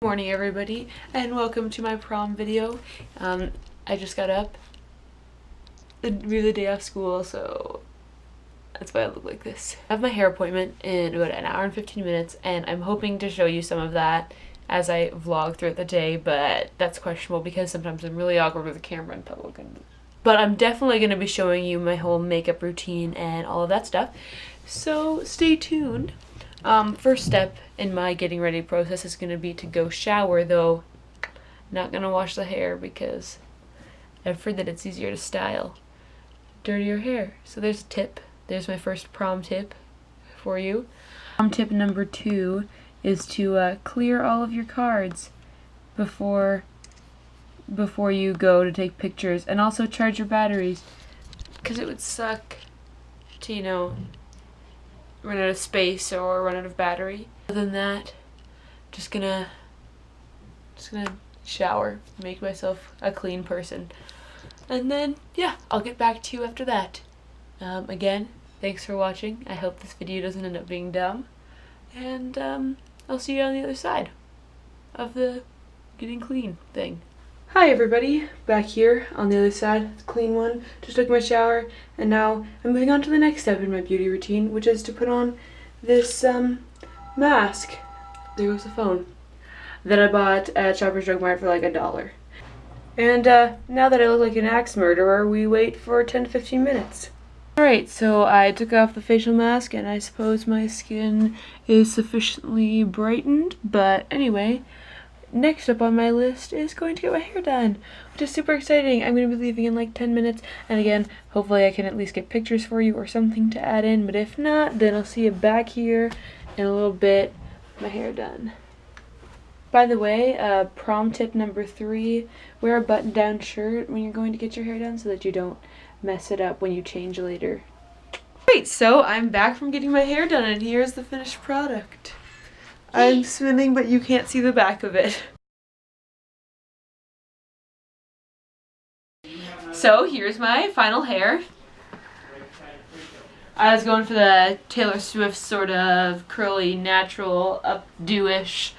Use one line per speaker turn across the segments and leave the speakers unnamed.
Good morning everybody and welcome to my prom video. I just got up. It'd be the day off school, so that's why I look like this. I have my hair appointment in about an hour and 15 minutes and I'm hoping to show you some of that as I vlog throughout the day, but that's questionable because sometimes I'm really awkward with the camera in public. But I'm definitely going to be showing you my whole makeup routine and all of that stuff, so stay tuned. First step in my getting ready process is going to be to go shower, though not going to wash the hair because I've heard that it's easier to style dirtier hair. So there's a tip. There's my first prom tip for you. Prom tip number 2 is to clear all of your cards before you go to take pictures, and also charge your batteries because it would suck to, run out of space or run out of battery. Other than that, just gonna shower, make myself a clean person, and then yeah, I'll get back to you after that. Again, thanks for watching. I hope this video doesn't end up being dumb, and I'll see you on the other side of the getting clean thing. Hi everybody, back here on the other side, the clean one. Just took my shower and now I'm moving on to the next step in my beauty routine, which is to put on this mask. There goes the phone. That I bought at Shoppers Drug Mart for like $1. And now that I look like an axe murderer, we wait for 10 to 15 minutes. Alright, so I took off the facial mask and I suppose my skin is sufficiently brightened, but anyway, next up on my list is going to get my hair done, which is super exciting. I'm going to be leaving in like 10 minutes, and again, hopefully I can at least get pictures for you or something to add in, but if not, then I'll see you back here in a little bit, my hair done. By the way, prom tip number 3, wear a button-down shirt when you're going to get your hair done so that you don't mess it up when you change later. Great, so I'm back from getting my hair done, and here's the finished product. I'm spinning, but you can't see the back of it. So here's my final hair. I was going for the Taylor Swift sort of curly, natural, updo-ish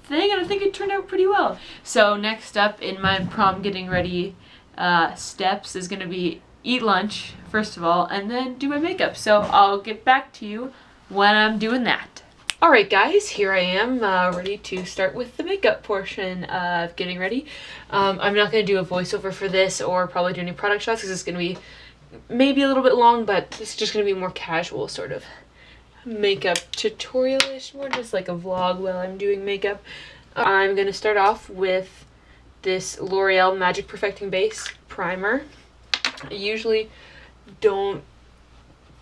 thing, and I think it turned out pretty well. So next up in my prom getting ready steps is going to be eat lunch, first of all, and then do my makeup. So I'll get back to you when I'm doing that. Alright guys, here I am, ready to start with the makeup portion of getting ready. I'm not going to do a voiceover for this or probably do any product shots because it's going to be maybe a little bit long, but it's just going to be more casual sort of makeup tutorial-ish, more just like a vlog while I'm doing makeup. I'm going to start off with this L'Oreal Magic Perfecting Base Primer. I usually don't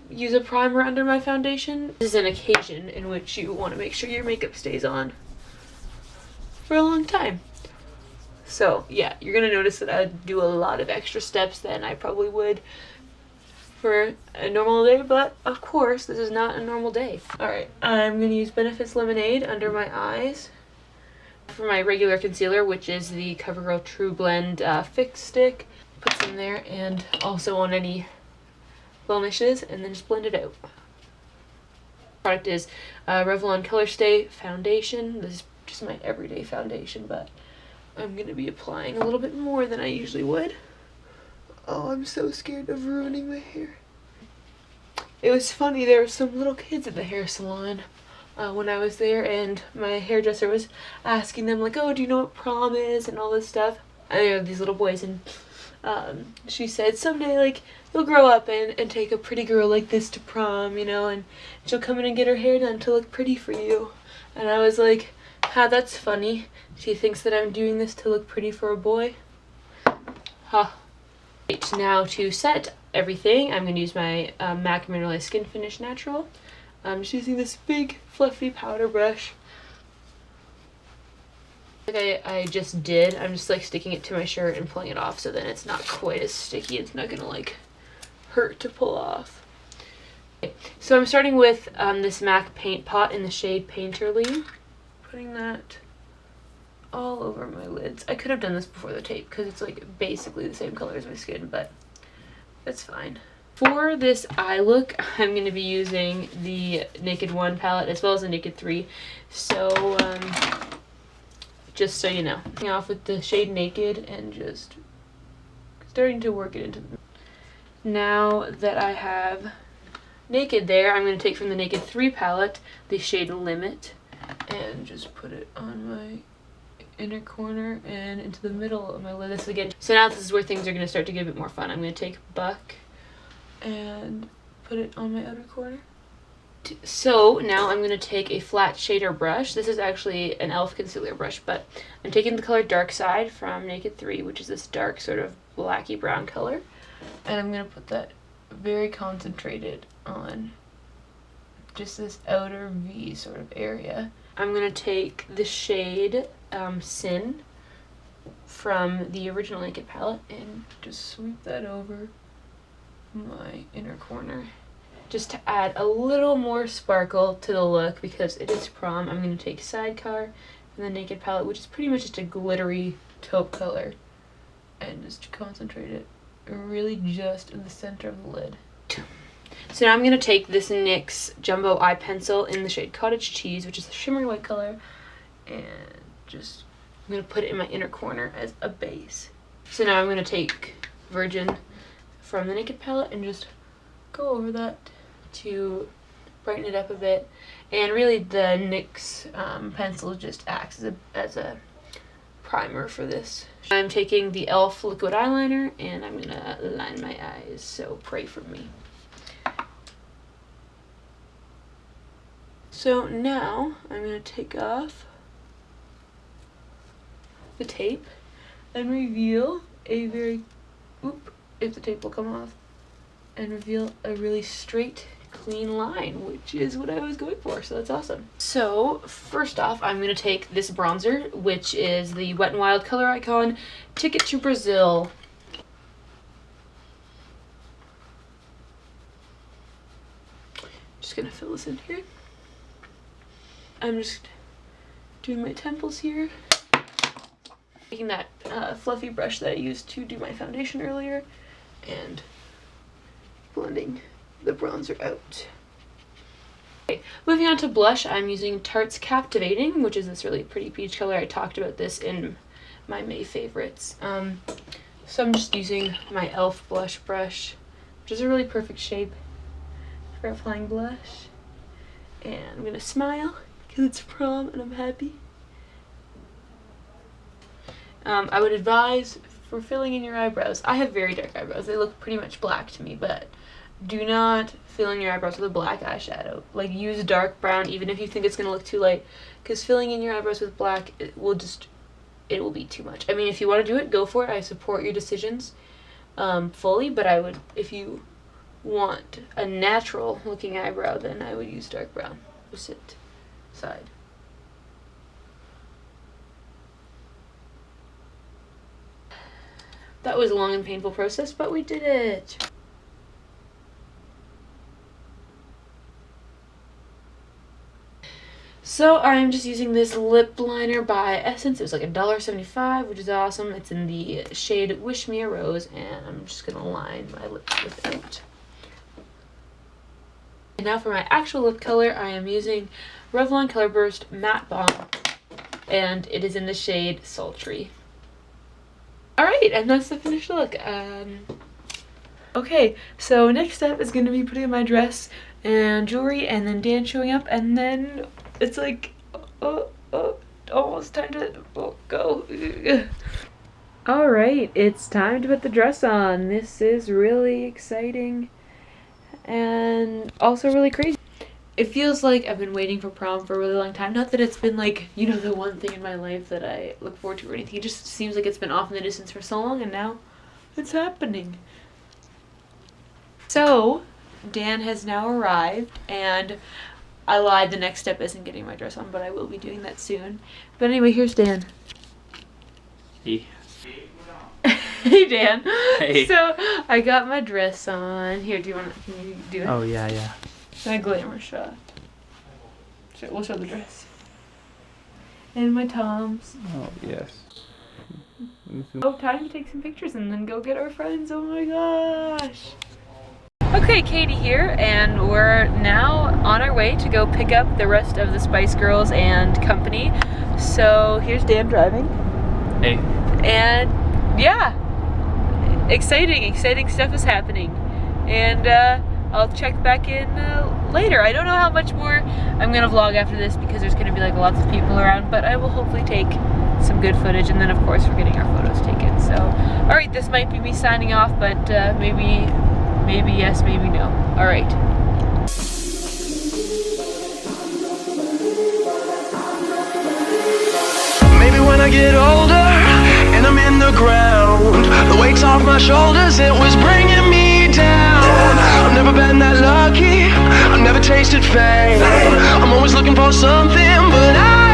use a primer under my foundation. This is an occasion in which you want to make sure your makeup stays on for a long time. So yeah, you're gonna notice that I do a lot of extra steps than I probably would for a normal day, but of course this is not a normal day. Alright, I'm gonna use Benefit's Lemonade under my eyes for my regular concealer, which is the CoverGirl True Blend Fix Stick. Put some there, and also on any blemishes, and then just blend it out. Product is Revlon Color Stay Foundation. This is just my everyday foundation, but I'm going to be applying a little bit more than I usually would. Oh, I'm so scared of ruining my hair. It was funny, there were some little kids at the hair salon when I was there, and my hairdresser was asking them like, oh, do you know what prom is, and all this stuff. And there were these little boys, and she said someday, like, you'll grow up and take a pretty girl like this to prom, and she'll come in and get her hair done to look pretty for you. And I was like, that's funny. She thinks that I'm doing this to look pretty for a boy. Huh. Right, now to set everything, I'm going to use my MAC Mineralized Skin Finish Natural. I'm just using this big fluffy powder brush. Like I just did, I'm just like sticking it to my shirt and pulling it off so then it's not quite as sticky. It's not gonna like hurt to pull off. Okay, so I'm starting with this MAC paint pot in the shade Painterly. Putting that all over my lids. I could have done this before the tape because it's like basically the same color as my skin, but that's fine. For this eye look, I'm going to be using the Naked 1 palette as well as the Naked 3. So just so you know. Starting off with the shade Naked and just starting to work it into the... Now that I have Naked there, I'm going to take from the Naked 3 palette the shade Limit and just put it on my inner corner and into the middle of my lid. This again. So now this is where things are going to start to get a bit more fun. I'm going to take Buck and put it on my outer corner. So now I'm going to take a flat shader brush. This is actually an e.l.f. concealer brush, but I'm taking the color Dark Side from Naked 3, which is this dark sort of blacky brown color. And I'm going to put that very concentrated on just this outer V sort of area. I'm going to take the shade Sin from the original Naked palette and just sweep that over my inner corner. Just to add a little more sparkle to the look because it is Prom. I'm going to take Sidecar from the Naked palette, which is pretty much just a glittery taupe color, and just concentrate it really just in the center of the lid. So now I'm going to take this NYX Jumbo Eye Pencil in the shade Cottage Cheese, which is a shimmery white color, and just I'm going to put it in my inner corner as a base. So now I'm going to take Virgin from the Naked palette and just go over that to brighten it up a bit. And really the NYX pencil just acts as a primer for this. I'm taking the e.l.f. liquid eyeliner and I'm going to line my eyes, so pray for me. So now I'm going to take off the tape and reveal a very, if the tape will come off, and reveal a really straight, clean line, which is what I was going for, so that's awesome. So first off, I'm going to take this bronzer, which is the Wet n Wild Color Icon Ticket to Brazil. Just going to fill this in here. I'm just doing my temples here. Taking that fluffy brush that I used to do my foundation earlier and blending the bronzer out. Okay, moving on to blush, I'm using Tarte's Captivating, which is this really pretty peach color. I talked about this in my May favorites. So I'm just using my e.l.f. blush brush, which is a really perfect shape for applying blush. And I'm gonna smile because it's Prom and I'm happy. I would advise for filling in your eyebrows. I have very dark eyebrows. They look pretty much black to me, but do not fill in your eyebrows with a black eyeshadow. Like, use dark brown even if you think it's going to look too light, because filling in your eyebrows with black, it will be too much. I mean, if you want to do it, go for it. I support your decisions fully, but I would, if you want a natural looking eyebrow, then I would use dark brown. Opposite side. That was a long and painful process, but we did it. So I'm just using this lip liner by Essence. It was like $1.75, which is awesome. It's in the shade Wish Me a Rose, and I'm just gonna line my lips with it. And now for my actual lip color, I am using Revlon Color Burst Matte Balm, and it is in the shade Sultry. Alright, and that's the finished look. Okay, so next step is going to be putting on my dress and jewelry, and then Dan showing up, and then it's like, almost time to go. Alright, it's time to put the dress on. This is really exciting and also really crazy. It feels like I've been waiting for Prom for a really long time. Not that it's been like, you know, the one thing in my life that I look forward to or anything. It just seems like it's been off in the distance for so long, and now it's happening. So, Dan has now arrived, and I lied, the next step isn't getting my dress on, but I will be doing that soon. But anyway, here's Dan.
Hey.
Hey, Dan.
Hey.
So, I got my dress on. Here, can you do it?
Oh, yeah.
My glamour shot. We'll show the dress. And my Toms.
Oh, yes.
Oh, time to take some pictures and then go get our friends. Oh my gosh. Okay, Katie here, and we're now on our way to go pick up the rest of the Spice Girls and company So here's Dan driving.
Hey.
And yeah, exciting stuff is happening. And I'll check back in later. I don't know how much more I'm gonna vlog after this because there's gonna be like lots of people around, but I will hopefully take some good footage, and then of course we're getting our photos taken. So, all right, this might be me signing off, but maybe yes, maybe no. All right.
Maybe when I get older and I'm in the ground, the weight's off my shoulders, it was bringing me down. I've never been that lucky, I've never tasted fame. I'm always looking for something, but I